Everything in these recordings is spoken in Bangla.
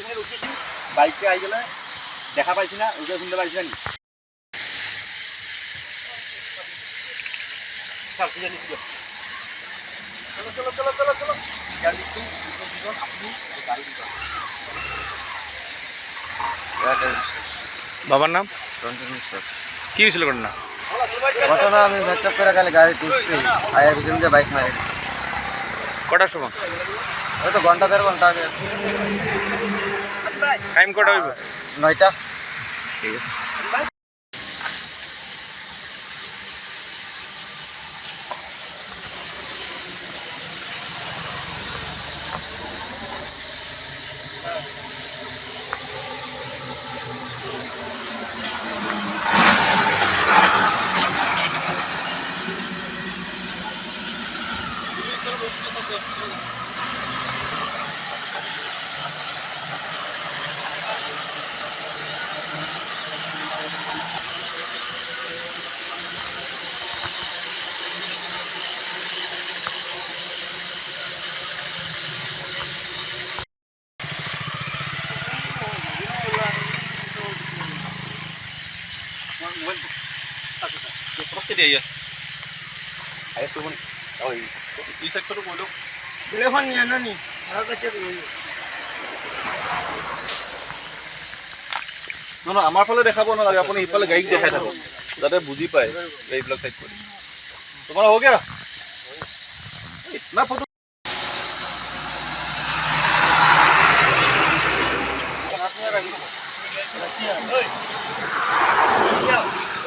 ওইখানে উঠেছি বাইকে আই গেলে দেখা পাইছি না ওইটা শুনতে পাইছি না ছাড়ছি জানি চলো চলো চলো চলো চলো গাড়ি দিচ্ছি দুজন আপনি গাড়ি দিবেন বাবার নাম রঞ্জন বিশ্বাস। কি হয়েছিল ঘটনা? ঘটনা আমি মেচক করে গেলে গাড়ি টুটছি আয়া পিছন দিয়ে বাইক মারি দিছি। কটার সময়? ওই তো ঘন্টা 1.5 ঘন্টা আগে। টাইম কটা হইব? 9টা। ঠিক আছে। আমার ফালে দেখাব নালাগে আপুনি ইফালে গাড়ীক দেখাই থাকক যাতে বুজি পায় গাড়ীবিলাক সাইড কৰি তোমাৰ हो गया इतना फोटो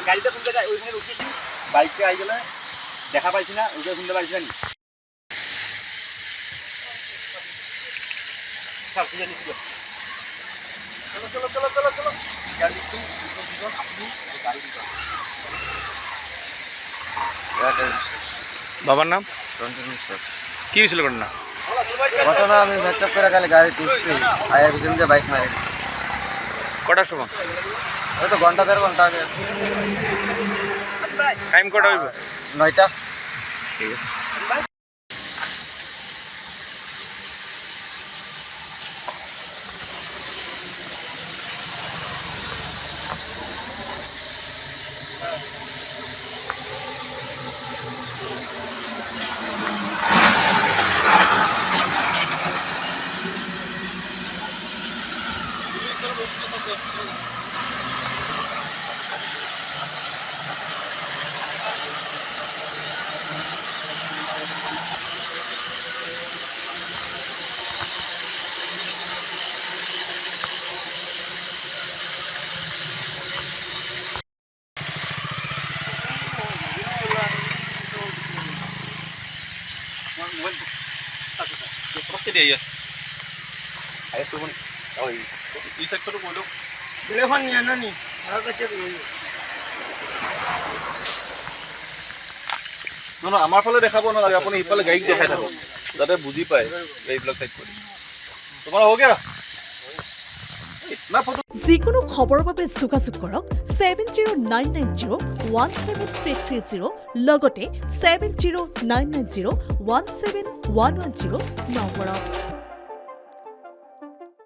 গাড়িতে কোন জায়গায় ওইখানে উঠেছি বাইকে আই গেলে দেখা পাইছি না ওইটা শুনতে পাইছি না ছাড়ছি জানি চলো চলো চলো চলো চলো গাড়ি দিচ্ছি দুজন আপনি গাড়ি দিবেন বাবার নাম রঞ্জন বিশ্বাস। কি হয়েছিল ঘটনা? ঘটনা আমি মেচক করে গেলে গাড়ি টুটছি আয়া পিছন দিয়ে বাইক মারি দিছি। কটার সময়? ওই তো ঘন্টা 1.5 ঘন্টা আগে। টাইম কটা হইব? 9টা। ঠিক আছে। আমার ফালে দেখাব নালাগে আপুনি ইফালে গাড়ীক দেখাই থাকক যাতে বুজি পায় গাড়ীবিলাক সাইড কৰি তোমাৰ हो गया इतना फोटो যিকোনো খবৰৰ বাবে যোগাযোগ কৰক 7099017330 লগতে 7099017110 নম্বৰত।